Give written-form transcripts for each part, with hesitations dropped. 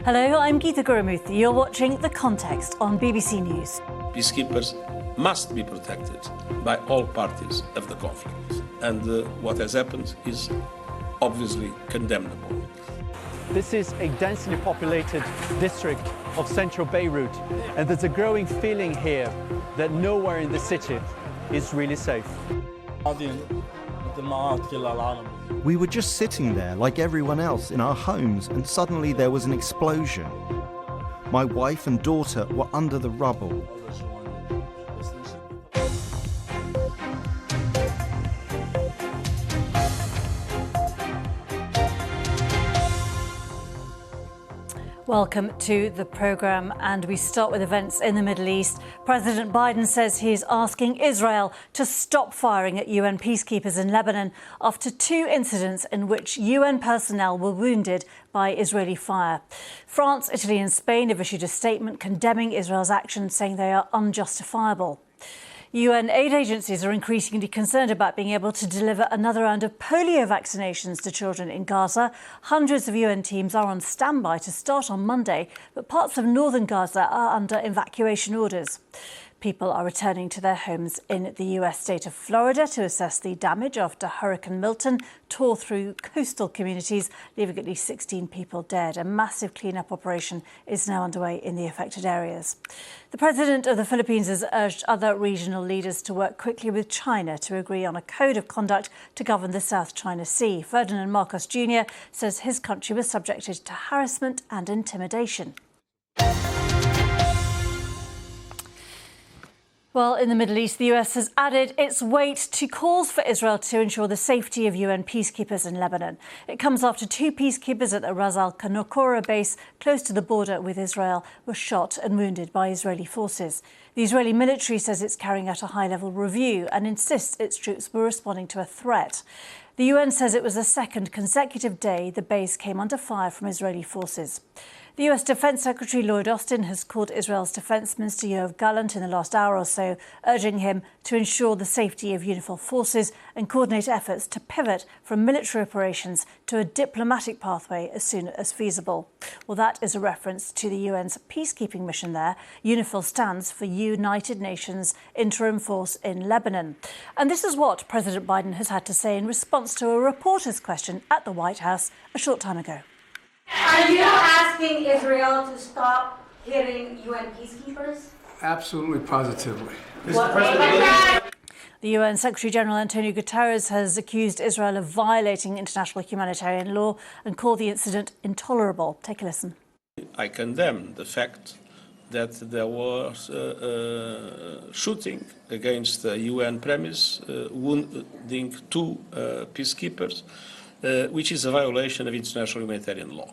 Hello, I'm Geeta Gurumurthy. You're watching The Context on BBC News. Peacekeepers must be protected by all parties of the conflict. And what has happened is obviously condemnable. This is a densely populated district of central Beirut, and there's a growing feeling here that nowhere in the city is really safe. We were just sitting there like everyone else in our homes, and suddenly there was an explosion. My wife and daughter were under the rubble. Welcome to the programme, and we start with events in the Middle East. President Biden says he is asking Israel to stop firing at UN peacekeepers in Lebanon after two incidents in which UN personnel were wounded by Israeli fire. France, Italy and Spain have issued a statement condemning Israel's actions, saying they are unjustifiable. UN aid agencies are increasingly concerned about being able to deliver another round of polio vaccinations to children in Gaza. Hundreds of UN teams are on standby to start on Monday, but parts of northern Gaza are under evacuation orders. People are returning to their homes in the US state of Florida to assess the damage after Hurricane Milton tore through coastal communities, leaving at least 16 people dead. A massive clean-up operation is now underway in the affected areas. The president of the Philippines has urged other regional leaders to work quickly with China to agree on a code of conduct to govern the South China Sea. Ferdinand Marcos Jr. says his country was subjected to harassment and intimidation. Well, in the Middle East, the US has added its weight to calls for Israel to ensure the safety of UN peacekeepers in Lebanon. It comes after two peacekeepers at the Ras Al Khanoukoura base close to the border with Israel were shot and wounded by Israeli forces. The Israeli military says it's carrying out a high-level review and insists its troops were responding to a threat. The UN says it was the second consecutive day the base came under fire from Israeli forces. The US Defence Secretary Lloyd Austin has called Israel's Defence Minister Yoav Gallant in the last hour or so, urging him to ensure the safety of unified forces and coordinate efforts to pivot from military operations to a diplomatic pathway as soon as feasible. Well, that is a reference to the UN's peacekeeping mission there. UNIFIL stands for United Nations Interim Force in Lebanon. And this is what President Biden has had to say in response to a reporter's question at the White House a short time ago. Are you asking Israel to stop hitting UN peacekeepers? Absolutely, positively. The UN Secretary-General Antonio Guterres has accused Israel of violating international humanitarian law and called the incident intolerable. Take a listen. I condemn the fact that there was shooting against the UN premise, wounding two peacekeepers, which is a violation of international humanitarian law.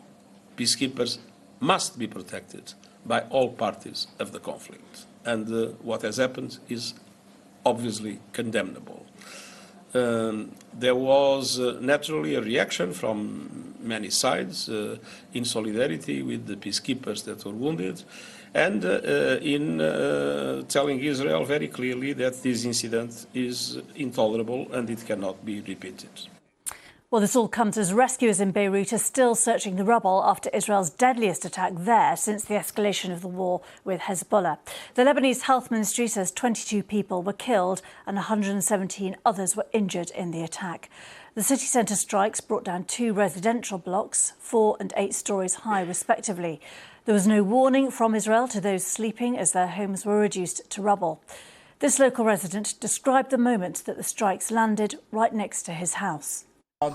Peacekeepers must be protected by all parties of the conflict. And what has happened is obviously condemnable. There was naturally a reaction from many sides in solidarity with the peacekeepers that were wounded and in telling Israel very clearly that this incident is intolerable and it cannot be repeated. Well, this all comes as rescuers in Beirut are still searching the rubble after Israel's deadliest attack there since the escalation of the war with Hezbollah. The Lebanese Health Ministry says 22 people were killed and 117 others were injured in the attack. The city centre strikes brought down two residential blocks, 4 and 8 stories high, respectively. There was no warning from Israel to those sleeping as their homes were reduced to rubble. This local resident described the moment that the strikes landed right next to his house. We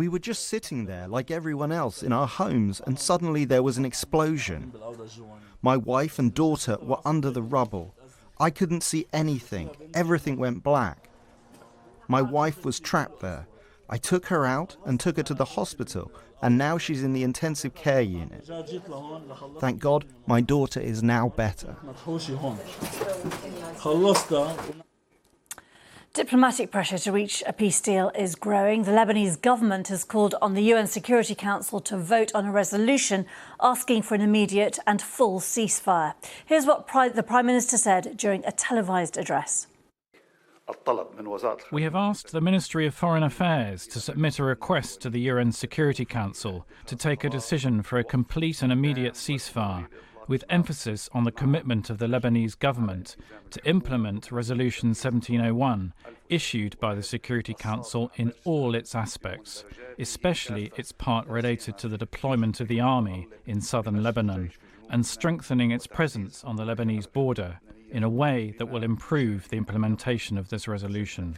were just sitting there like everyone else in our homes, and suddenly there was an explosion. My wife and daughter were under the rubble. I couldn't see anything. Everything went black. My wife was trapped there. I took her out and took her to the hospital, and now she's in the intensive care unit. Thank God, my daughter is now better. Diplomatic pressure to reach a peace deal is growing. The Lebanese government has called on the UN Security Council to vote on a resolution asking for an immediate and full ceasefire. Here's what the Prime Minister said during a televised address. We have asked the Ministry of Foreign Affairs to submit a request to the UN Security Council to take a decision for a complete and immediate ceasefire, with emphasis on the commitment of the Lebanese government to implement Resolution 1701, issued by the Security Council in all its aspects, especially its part related to the deployment of the army in southern Lebanon and strengthening its presence on the Lebanese border in a way that will improve the implementation of this resolution.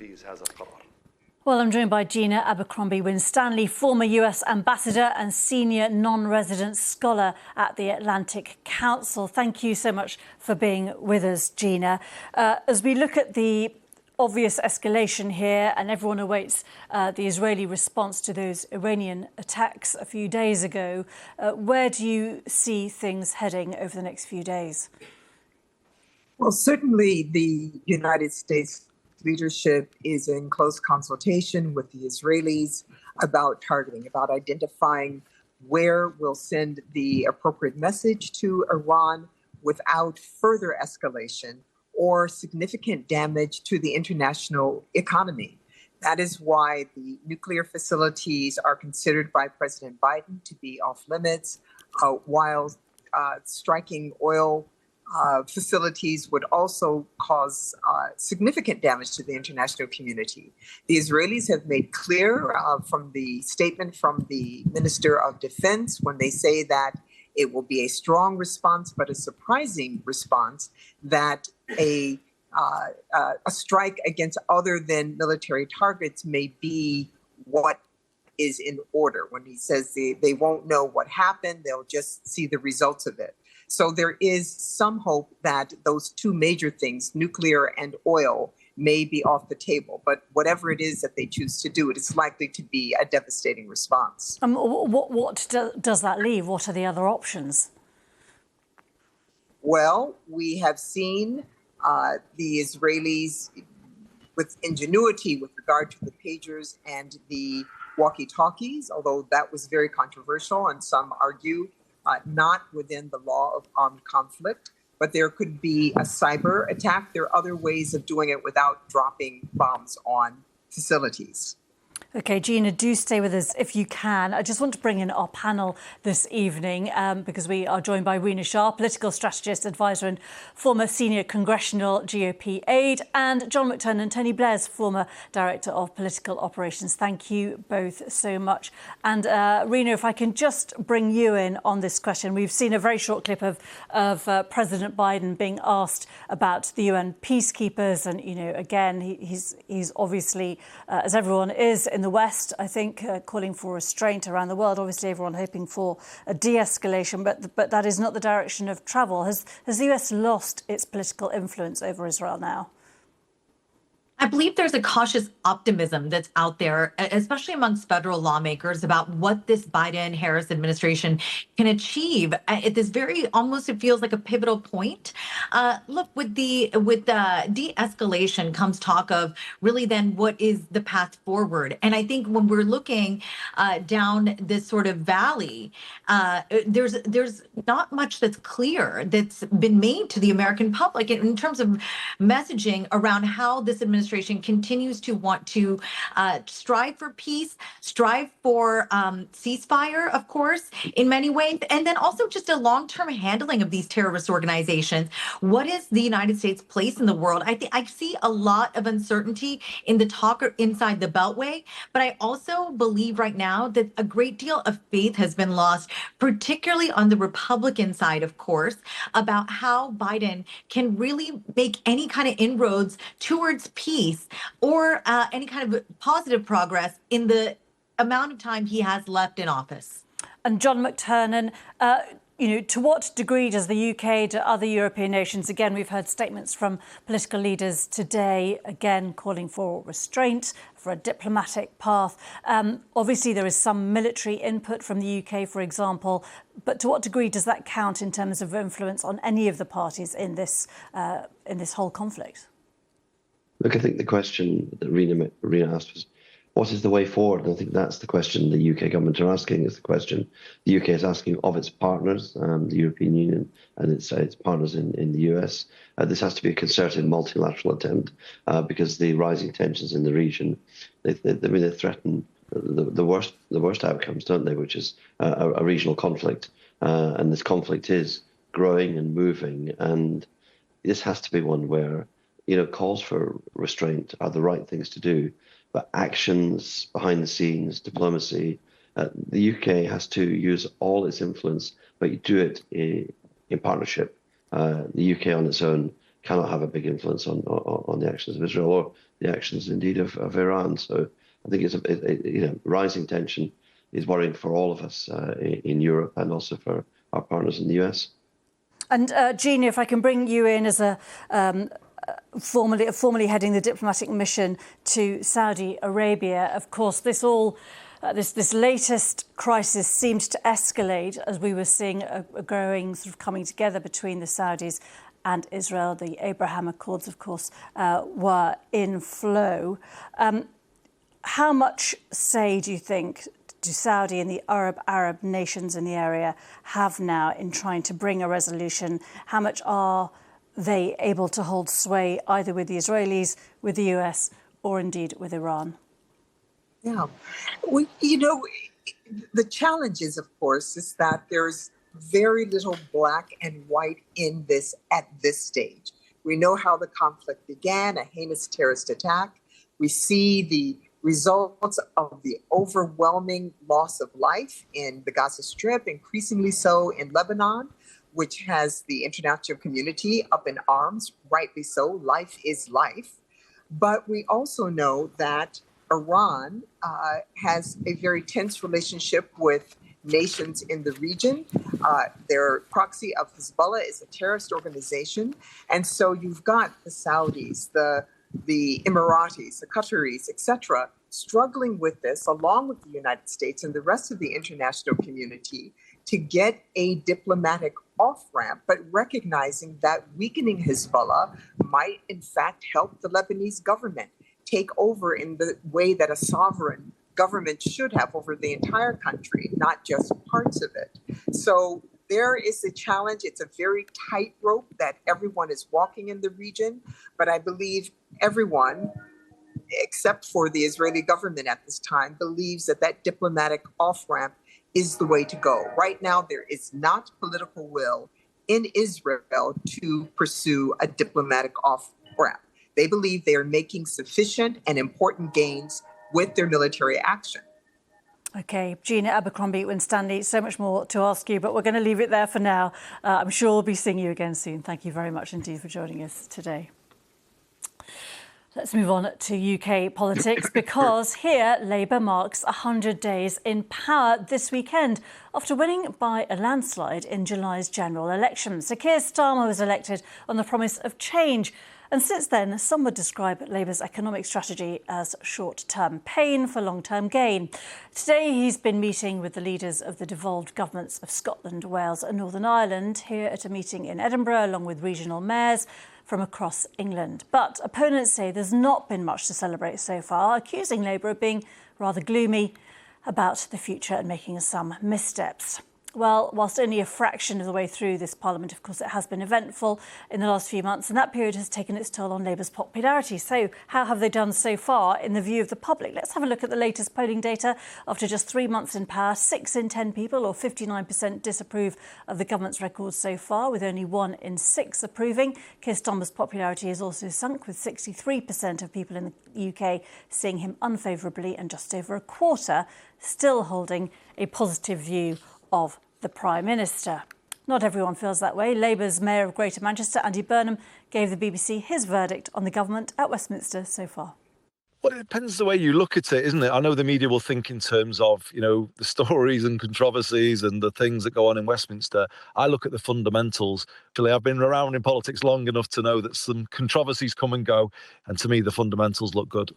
Well, I'm joined by Gina Abercrombie-Winstanley, former US ambassador and senior non-resident scholar at the Atlantic Council. Thank you so much for being with us, Gina. As we look at the obvious escalation here, and everyone awaits the Israeli response to those Iranian attacks a few days ago, where do you see things heading over the next few days? Well, certainly the United States leadership is in close consultation with the Israelis about targeting, about identifying where we'll send the appropriate message to Iran without further escalation or significant damage to the international economy. That is why the nuclear facilities are considered by President Biden to be off limits, while striking oil facilities would also cause significant damage to the international community. The Israelis have made clear from the statement from the Minister of Defense when they say that it will be a strong response, but a surprising response, that a strike against other than military targets may be what is in order. When he says they won't know what happened, they'll just see the results of it. So there is some hope that those two major things, nuclear and oil, may be off the table. But whatever it is that they choose to do, it is likely to be a devastating response. What does that leave? What are the other options? Well, we have seen the Israelis with ingenuity with regard to the pagers and the walkie-talkies, although that was very controversial and some argue not within the law of armed conflict, but there could be a cyber attack. There are other ways of doing it without dropping bombs on facilities. OK, Gina, do stay with us if you can. I just want to bring in our panel this evening because we are joined by Rina Shah, political strategist, advisor and former senior congressional GOP aide, and John McTernan, Tony Blair's former director of political operations. Thank you both so much. And Rina, if I can just bring you in on this question. We've seen a very short clip of President Biden being asked about the UN peacekeepers. And, you know, again, he's obviously, as everyone is in the West, I think, calling for restraint around the world. Obviously, everyone hoping for a de-escalation, but that is not the direction of travel. Has the US lost its political influence over Israel now? I believe there's a cautious optimism that's out there, especially amongst federal lawmakers, about what this Biden-Harris administration can achieve at this very, almost it feels like a pivotal point. Look, with the de-escalation comes talk of really then what is the path forward. And I think when we're looking down this sort of valley, there's not much that's clear that's been made to the American public in terms of messaging around how this administration continues to want to strive for peace, strive for ceasefire, of course, in many ways, and then also just a long-term handling of these terrorist organizations. What is the United States' place in the world? I see a lot of uncertainty in the talk inside the Beltway, but I also believe right now that a great deal of faith has been lost, particularly on the Republican side, of course, about how Biden can really make any kind of inroads towards peace or any kind of positive progress in the amount of time he has left in office. And John McTernan, to what degree does the UK, to other European nations, again, we've heard statements from political leaders today, again, calling for restraint, for a diplomatic path. Obviously, there is some military input from the UK, for example, but to what degree does that count in terms of influence on any of the parties in this whole conflict? Look, I think the question that Rina asked was what is the way forward? And I think that's the question the UK government are asking, is the question the UK is asking of its partners, the European Union and its partners in the US. This has to be a concerted multilateral attempt because the rising tensions in the region, they threaten the worst outcomes, don't they, which is a regional conflict. And this conflict is growing and moving, and this has to be one where, calls for restraint are the right things to do, but actions behind the scenes, diplomacy, the UK has to use all its influence, but you do it in partnership. The UK on its own cannot have a big influence on the actions of Israel or the actions indeed of Iran. So I think it's rising tension is worrying for all of us in Europe and also for our partners in the US. And Gina, if I can bring you in as a formally heading the diplomatic mission to Saudi Arabia, of course, this latest crisis seemed to escalate as we were seeing a growing sort of coming together between the Saudis and Israel. The Abraham Accords, of course, were in flow. How much say do you think do Saudi and the Arab nations in the area have now in trying to bring a resolution? How much are they able to hold sway either with the Israelis, with the US, or indeed with Iran? Yeah, the challenge is, of course, is that there's very little black and white in this at this stage. We know how the conflict began, a heinous terrorist attack. We see the results of the overwhelming loss of life in the Gaza Strip, increasingly so in Lebanon, which has the international community up in arms, rightly so. Life is life. But we also know that Iran has a very tense relationship with nations in the region. Their proxy of Hezbollah is a terrorist organization. And so you've got the Saudis, the Emiratis, the Qataris, etc., struggling with this along with the United States and the rest of the international community to get a diplomatic off-ramp, but recognizing that weakening Hezbollah might in fact help the Lebanese government take over in the way that a sovereign government should have over the entire country, not just parts of it. So there is a challenge. It's a very tight rope that everyone is walking in the region, but I believe everyone, except for the Israeli government at this time, believes that that diplomatic off-ramp is the way to go. Right now, there is not political will in Israel to pursue a diplomatic off-ramp. They believe they are making sufficient and important gains with their military action. OK, Gina Abercrombie-Winstanley, so much more to ask you, but we're going to leave it there for now. I'm sure we'll be seeing you again soon. Thank you very much indeed for joining us today. Let's move on to UK politics, because here Labour marks 100 days in power this weekend after winning by a landslide in July's general election. Sir Keir Starmer was elected on the promise of change. And since then, some would describe Labour's economic strategy as short-term pain for long-term gain. Today, he's been meeting with the leaders of the devolved governments of Scotland, Wales and Northern Ireland here at a meeting in Edinburgh, along with regional mayors from across England. But opponents say there's not been much to celebrate so far, accusing Labour of being rather gloomy about the future and making some missteps. Well, whilst only a fraction of the way through this Parliament, of course, it has been eventful in the last few months, and that period has taken its toll on Labour's popularity. So how have they done so far in the view of the public? Let's have a look at the latest polling data. After just 3 months in power, 6 in 10 people, or 59%, disapprove of the government's record so far, with only 1 in 6 approving. Keir Starmer's popularity has also sunk, with 63% of people in the UK seeing him unfavourably and just over a quarter still holding a positive view of the Prime Minister. Not everyone feels that way. Labour's Mayor of Greater Manchester, Andy Burnham, gave the BBC his verdict on the government at Westminster so far. Well, it depends the way you look at it, isn't it? I know the media will think in terms of, the stories and controversies and the things that go on in Westminster. I look at the fundamentals. Actually, I've been around in politics long enough to know that some controversies come and go. And to me, the fundamentals look good.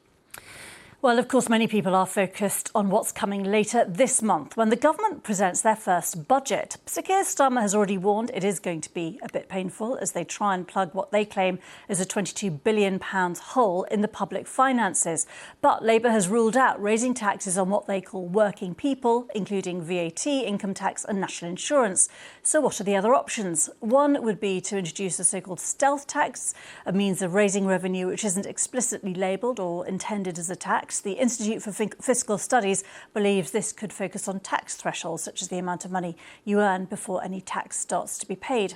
Well, of course, many people are focused on what's coming later this month when the government presents their first budget. Sir Keir Starmer has already warned it is going to be a bit painful as they try and plug what they claim is a £22 billion hole in the public finances. But Labour has ruled out raising taxes on what they call working people, including VAT, income tax and national insurance. So what are the other options? One would be to introduce a so-called stealth tax, a means of raising revenue which isn't explicitly labelled or intended as a tax. The Institute for Fiscal Studies believes this could focus on tax thresholds, such as the amount of money you earn before any tax starts to be paid.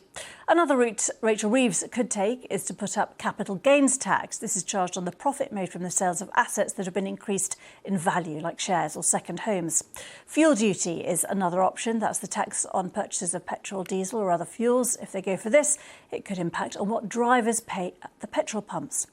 Another route Rachel Reeves could take is to put up capital gains tax. This is charged on the profit made from the sales of assets that have been increased in value, like shares or second homes. Fuel duty is another option. That's the tax on purchases of petrol, diesel or other fuels. If they go for this, it could impact on what drivers pay at the petrol pumps.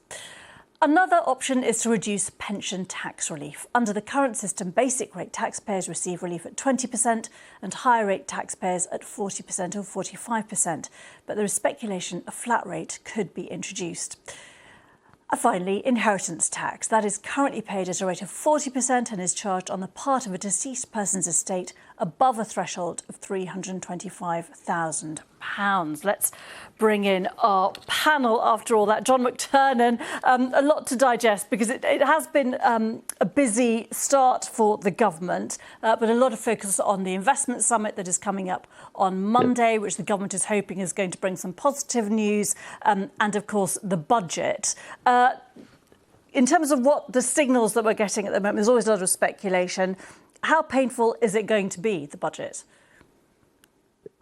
Another option is to reduce pension tax relief. Under the current system, basic rate taxpayers receive relief at 20% and higher rate taxpayers at 40% or 45%. But there is speculation a flat rate could be introduced. Finally, inheritance tax. That is currently paid at a rate of 40% and is charged on the part of a deceased person's estate above a threshold of £325,000. Let's bring in our panel after all that. John McTernan, a lot to digest because it has been a busy start for the government, but a lot of focus on the investment summit that is coming up on Monday, which the government is hoping is going to bring some positive news, and of course the budget. In terms of what the signals that we're getting at the moment, there's always a lot of speculation. How painful is it going to be, the budget?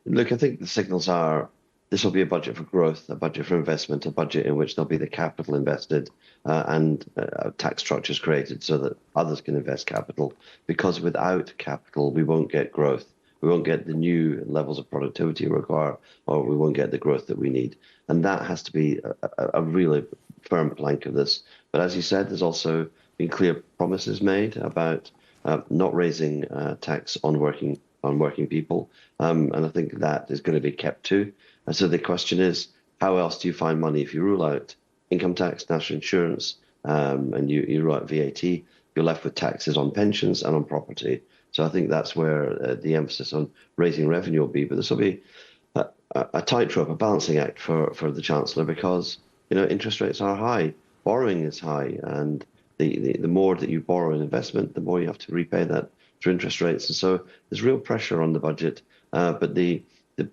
Look, I think the signals are this will be a budget for growth, a budget for investment, a budget in which there'll be the capital invested and tax structures created so that others can invest capital. Because without capital, we won't get growth. We won't get the new levels of productivity required, or we won't get the growth that we need. And that has to be a really firm plank of this. But as you said, there's also been clear promises made about not raising tax on working people. And I think that is going to be kept to. And so the question is, how else do you find money if you rule out income tax, national insurance, and you rule out VAT? You're left with taxes on pensions and on property. So I think that's where the emphasis on raising revenue will be. But this will be a tightrope, a balancing act for the Chancellor, because interest rates are high, borrowing is high, and the more that you borrow in investment, the more you have to repay that through interest rates. And so there's real pressure on the budget. But the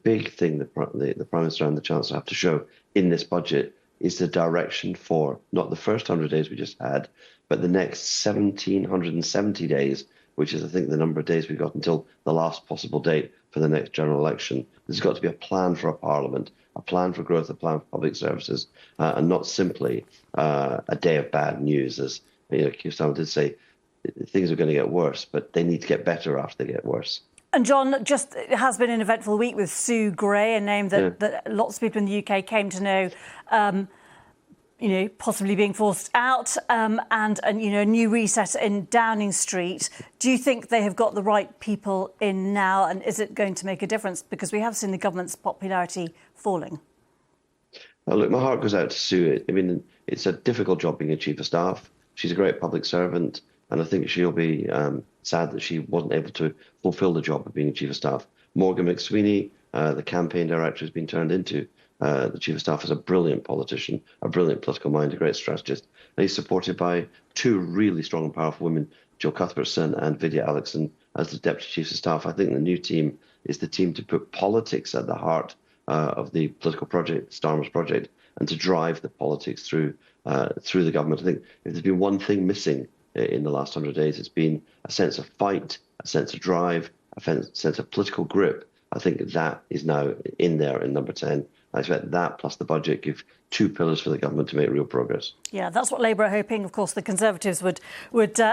big thing the Prime Minister and the Chancellor have to show in this budget is the direction for not the first 100 days we just had, but the next 1,770 days, which is, I think, the number of days we've got until the last possible date for the next general election. There's got to be a plan for a parliament, a plan for growth, a plan for public services, and not simply a day of bad news. As Keir Starmer did say, things are going to get worse, but they need to get better after they get worse. And John, it has been an eventful week with Sue Gray, a name that lots of people in the UK came to know, possibly being forced out, and a new reset in Downing Street. Do you think they have got the right people in now, and is it going to make a difference? Because we have seen the government's popularity falling. Well, look, my heart goes out to Sue. I mean, it's a difficult job being a chief of staff. She's a great public servant, and I think she'll be sad that she wasn't able to fulfil the job of being a chief of staff. Morgan McSweeney, the campaign director, has been turned into the chief of staff as a brilliant politician, a brilliant political mind, a great strategist. And he's supported by two really strong and powerful women, Jill Cuthbertson and Vidya Alexson, as the deputy chiefs of staff. I think the new team is the team to put politics at the heart of the political project, Starmer's project, and to drive the politics through the government. I think if there's been one thing missing in the last 100 days, it's been a sense of fight, a sense of drive, a sense of political grip. I think that is now in there in number 10. I expect that plus the budget give two pillars for the government to make real progress. Yeah, that's what Labour are hoping. Of course, the Conservatives would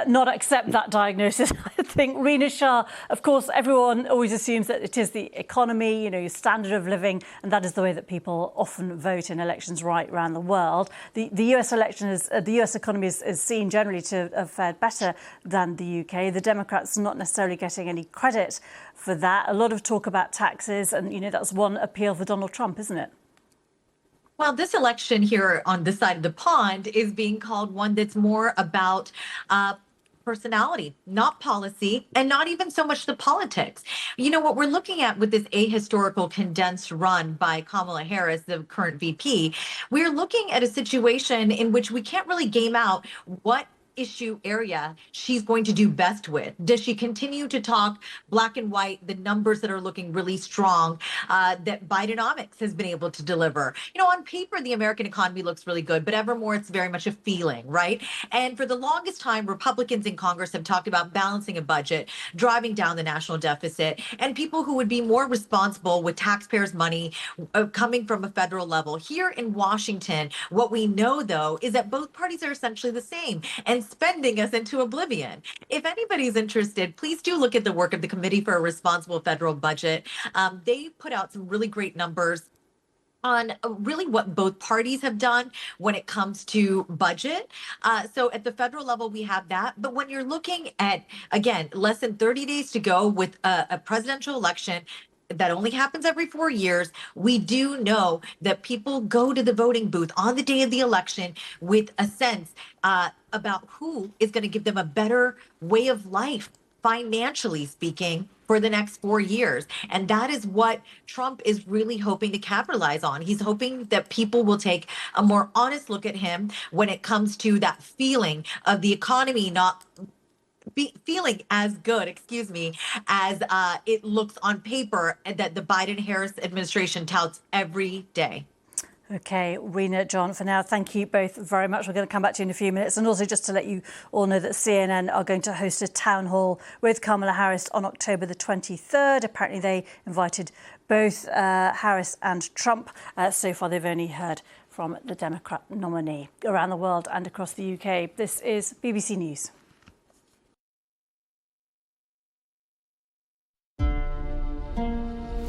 not accept that diagnosis. I think Rina, Shah, of course, everyone always assumes that it is the economy, your standard of living, and that is the way that people often vote in elections right around the world. The US election the US economy is seen generally to have fared better than the UK. The Democrats are not necessarily getting any credit for that. A lot of talk about taxes, and that's one appeal for Donald Trump, isn't it? Well, this election here on this side of the pond is being called one that's more about personality, not policy, and not even so much the politics. You know, what we're looking at with this ahistorical condensed run by Kamala Harris, the current VP, we're looking at a situation in which we can't really game out what issue area she's going to do best with. Does she continue to talk black and white, the numbers that are looking really strong, that Bidenomics has been able to deliver? You know, on paper, the American economy looks really good, but evermore it's very much a feeling, right? And for the longest time, Republicans in Congress have talked about balancing a budget, driving down the national deficit, and people who would be more responsible with taxpayers' money coming from a federal level. Here in Washington, what we know, though, is that both parties are essentially the same and spending us into oblivion. If anybody's interested, please do look at the work of the Committee for a Responsible Federal Budget. They put out some really great numbers on really what both parties have done when it comes to budget. So at the federal level, we have that. But when you're looking at, again, less than 30 days to go with a presidential election, that only happens every 4 years. We do know that people go to the voting booth on the day of the election with a sense about who is going to give them a better way of life, financially speaking, for the next 4 years. And that is what Trump is really hoping to capitalize on. He's hoping that people will take a more honest look at him when it comes to that feeling of the economy not feeling as good, as it looks on paper that the Biden-Harris administration touts every day. OK, Rina, John, for now, thank you both very much. We're going to come back to you in a few minutes. And also just to let you all know that CNN are going to host a town hall with Kamala Harris on October the 23rd. Apparently, they invited both Harris and Trump. So far, they've only heard from the Democrat nominee. Around the world and across the UK, this is BBC News.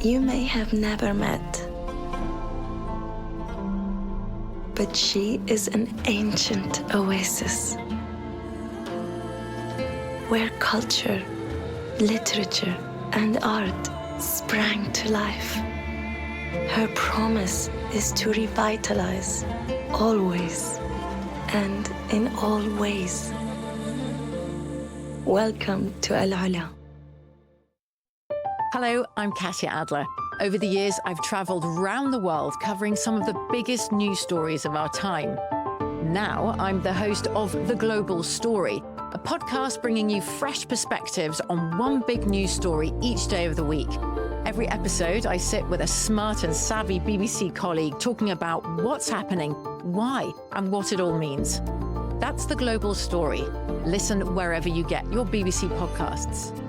You may have never met, but she is an ancient oasis where culture, literature, and art sprang to life. Her promise is to revitalize, always and in all ways. Welcome to Al-Ula. Hello, I'm Katya Adler. Over the years, I've traveled around the world covering some of the biggest news stories of our time. Now, I'm the host of The Global Story, a podcast bringing you fresh perspectives on one big news story each day of the week. Every episode, I sit with a smart and savvy BBC colleague talking about what's happening, why, and what it all means. That's The Global Story. Listen wherever you get your BBC podcasts.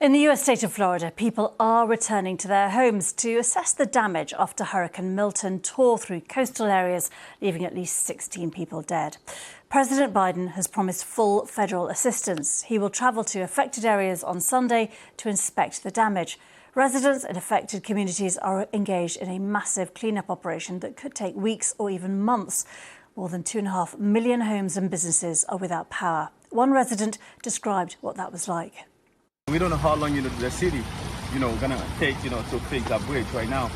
In the US state of Florida, people are returning to their homes to assess the damage after Hurricane Milton tore through coastal areas, leaving at least 16 people dead. President Biden has promised full federal assistance. He will travel to affected areas on Sunday to inspect the damage. Residents in affected communities are engaged in a massive cleanup operation that could take weeks or even months. More than 2.5 million homes and businesses are without power. One resident described what that was like. We don't know how long the city, gonna take, to fix that bridge. Right now,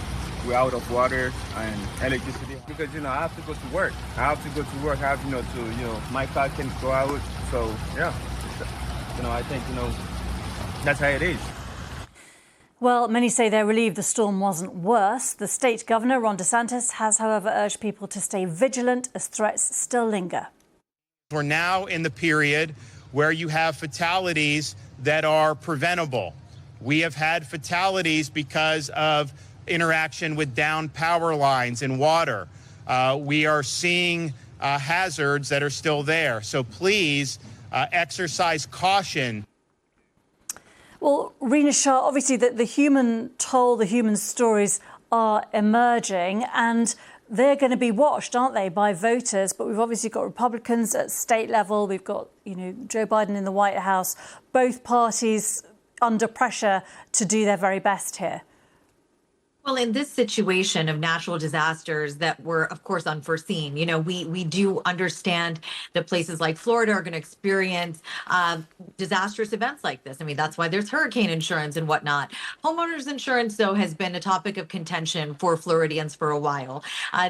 we're out of water and electricity because, I have to go to work. I have, my car can go out. So, yeah, I think, that's how it is. Well, many say they're relieved the storm wasn't worse. The state governor, Ron DeSantis, has, however, urged people to stay vigilant as threats still linger. We're now in the period where you have fatalities that are preventable. We have had fatalities because of interaction with downed power lines and water. We are seeing hazards that are still there. So please exercise caution. Well, Rina, Shah, obviously the human toll, the human stories are emerging and they're going to be watched, aren't they, by voters? But we've obviously got Republicans at state level. We've got, Joe Biden in the White House, both parties under pressure to do their very best here. Well, in this situation of natural disasters that were, of course, unforeseen, we do understand that places like Florida are going to experience disastrous events like this. I mean, that's why there's hurricane insurance and whatnot. Homeowners insurance, though, has been a topic of contention for Floridians for a while.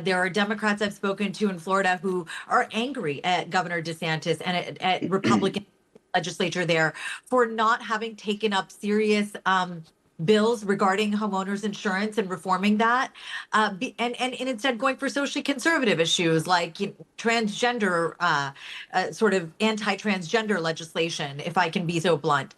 There are Democrats I've spoken to in Florida who are angry at Governor DeSantis and at Republican legislature there for not having taken up serious bills regarding homeowners insurance and reforming that, and instead going for socially conservative issues like transgender, sort of anti-transgender legislation, if I can be so blunt.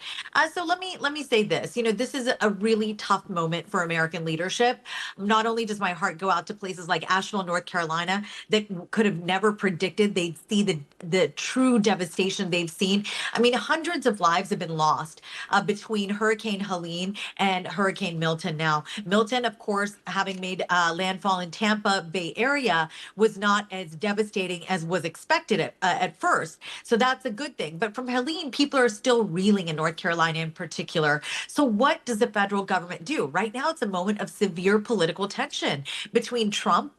So let me say this. This is a really tough moment for American leadership. Not only does my heart go out to places like Asheville, North Carolina, that could have never predicted they'd see the true devastation they've seen. I mean, hundreds of lives have been lost between Hurricane Helene and Hurricane Milton now. Milton, of course, having made landfall in Tampa Bay area, was not as devastating as was expected at first. So that's a good thing. But from Helene, people are still reeling in North Carolina in particular. So what does the federal government do? Right now, it's a moment of severe political tension between Trump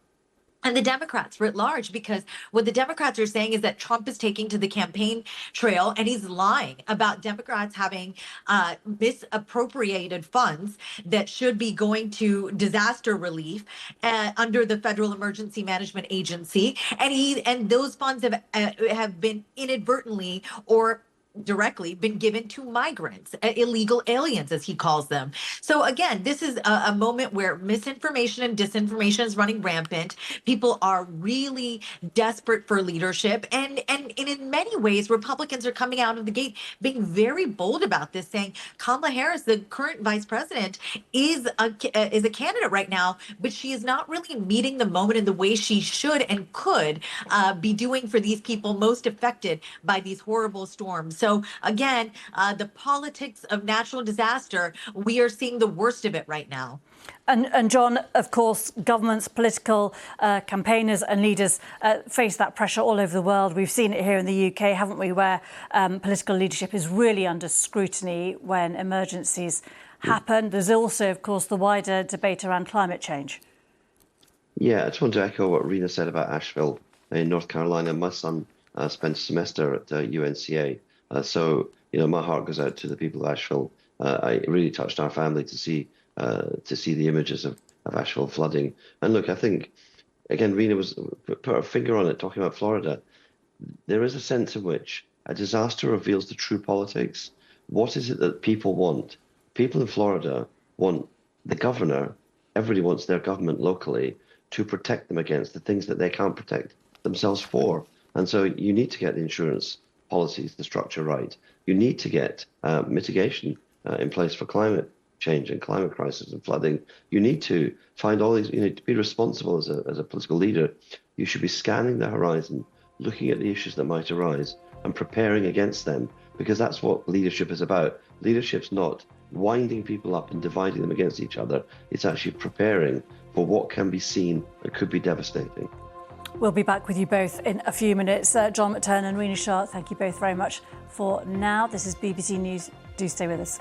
and the Democrats writ large, because what the Democrats are saying is that Trump is taking to the campaign trail and he's lying about Democrats having misappropriated funds that should be going to disaster relief under the Federal Emergency Management Agency, and those funds have been inadvertently or directly been given to migrants, illegal aliens, as he calls them. So again, this is a moment where misinformation and disinformation is running rampant. People are really desperate for leadership. And in many ways, Republicans are coming out of the gate being very bold about this, saying Kamala Harris, the current vice president, is a candidate right now, but she is not really meeting the moment in the way she should and could be doing for these people most affected by these horrible storms. So again, the politics of natural disaster, we are seeing the worst of it right now. And John, of course, governments, political campaigners and leaders face that pressure all over the world. We've seen it here in the UK, haven't we, where political leadership is really under scrutiny when emergencies happen. There's also, of course, the wider debate around climate change. Yeah, I just want to echo what Rina said about Asheville in North Carolina. My son spent a semester at UNCA. So, my heart goes out to the people of Asheville. It really touched our family to see the images of Asheville flooding. And look, I think, again, Rina put her finger on it, talking about Florida. There is a sense in which a disaster reveals the true politics. What is it that people want? People in Florida want the governor, everybody wants their government locally to protect them against the things that they can't protect themselves for. And so you need to get the insurance policies, the structure right. You need to get mitigation in place for climate change and climate crisis and flooding. You need to find all these, to be responsible as a political leader. You should be scanning the horizon, looking at the issues that might arise and preparing against them, because that's what leadership is about. Leadership's not winding people up and dividing them against each other. It's actually preparing for what can be seen that could be devastating. We'll be back with you both in a few minutes. John McTurnan and Rina Shah, thank you both very much for now. This is BBC News. Do stay with us.